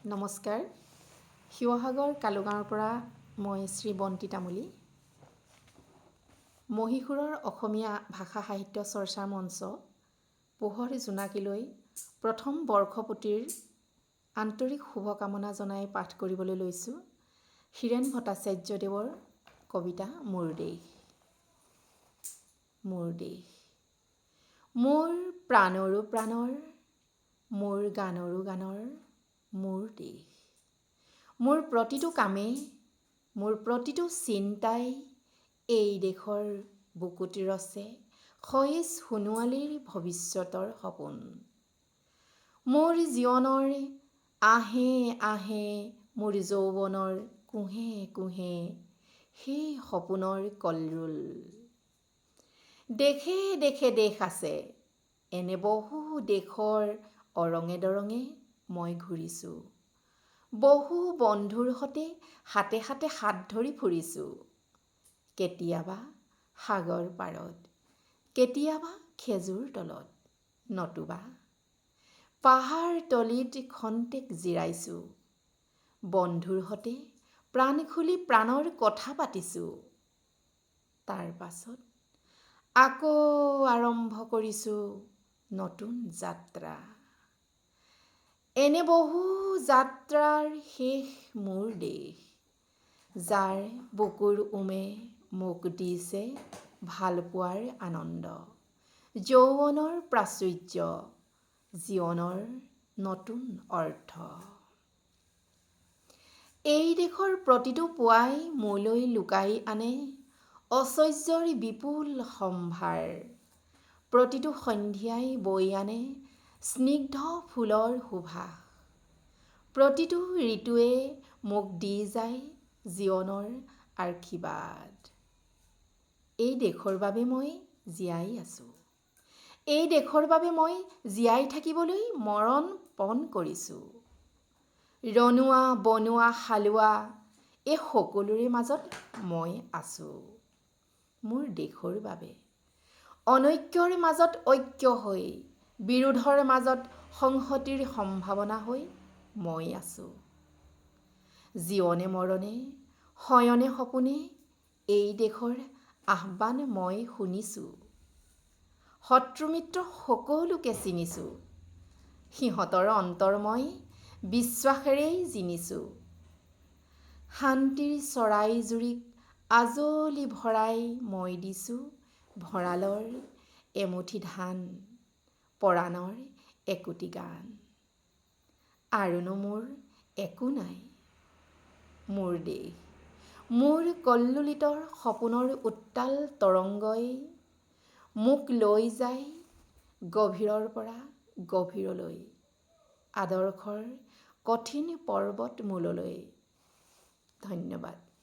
নমস্কাৰ। শিৱসাগৰ কালুগাঁৱৰ পৰা মই শ্ৰী বন্তি তামুলী। মহীশূৰৰ অসমীয়া ভাষা সাহিত্য চৰ্চাৰ মঞ্চ পোহৰ জোনাকীলৈ প্ৰথম বৰ্ষপূৰ্তিৰ আন্তৰিক শুভকামনা জনাই পাঠ কৰিবলৈ লৈছোঁ হীৰেণ ভট্টাচাৰ্যদেৱৰ কবিতা মোৰ দেশ। মোৰ দেশ, মোৰ প্ৰাণৰো প্ৰাণৰ, মোৰ গানৰো গানৰ, মোৰ দেশ। মোৰ প্ৰতিটো কামেই, মোৰ প্ৰতিটো চিন্তাই এই দেশৰ বুকুত ৰচে সইজ সোণোৱালীৰ ভৱিষ্যতৰ সপোন। মোৰ জীৱনৰ আহে আহে, মোৰ যৌৱনৰ কুহে কুহে, সেই সপোনৰ কলৰোল। দেশে দেশে দেশ আছে, এনে বহু দেশৰ অৰঙে দৰঙে মই ঘূৰিছোঁ। বহু বন্ধুৰ সতে হাতে হাতে হাত ধৰি ফুৰিছোঁ। কেতিয়াবা সাগৰ পাৰত, কেতিয়াবা খেজুৰ তলত, নতুবা পাহাৰ তলিত খন্তেক জিৰাইছোঁ। বন্ধুৰ সতে প্ৰাণ খুলি প্ৰাণৰ কথা পাতিছোঁ। তাৰ পাছত আকৌ আৰম্ভ কৰিছোঁ নতুন যাত্ৰা। এনে বহু যাত্ৰাৰ শেষ মোৰ দেশ, যাৰ বুকুৰ উমে মোক দিছে ভালপোৱাৰ আনন্দ, যৌৱনৰ প্ৰাচুৰ্য, জীৱনৰ নতুন অৰ্থ। এই দেশৰ প্ৰতিটো পুৱাই মোলৈ লুকাই আনে ঐশ্বৰ্যৰ বিপুল সম্ভাৰ। প্ৰতিটো সন্ধিয়াই বৈ আনে স্নিগ্ধ ফুলৰ সুবাস। প্ৰতিটো ঋতুৱে মোক দি যায় জীৱনৰ আশীৰ্বাদ। এই দেশৰ বাবে মই জীয়াই আছোঁ। এই দেশৰ বাবে মই জীয়াই থাকিবলৈ মৰণ পণ কৰিছোঁ। ৰনোৱা বনোৱা হালোৱা এই সকলোৰে মাজত মই আছোঁ। মোৰ দেশৰ বাবে অনৈক্যৰ মাজত ঐক্য হৈ, বিৰোধৰ মাজত সংহতিৰ সম্ভাৱনা হৈ মই আছোঁ। জীৱনে মৰণে শয়নে সপোনে এই দেশৰ আহ্বান মই শুনিছোঁ। শত্ৰু মিত্ৰ সকলোকে চিনিছোঁ। সিহঁতৰ অন্তৰ মই বিশ্বাসেৰেই জিনিছোঁ। শান্তিৰ চৰাইজুৰিক আজলি ভৰাই মই দিছোঁ ভঁৰালৰ এমুঠি ধান, পৰাণৰ একোটি গান। আৰুনো মোৰ একো নাই। মোৰ দেশ, মোৰ কল্লোলিত সপোনৰ উত্তাল তৰংগই মোক লৈ যায় গভীৰৰ পৰা গভীৰলৈ, আদৰ্শৰ কঠিন পৰ্বত মূললৈ। ধন্যবাদ।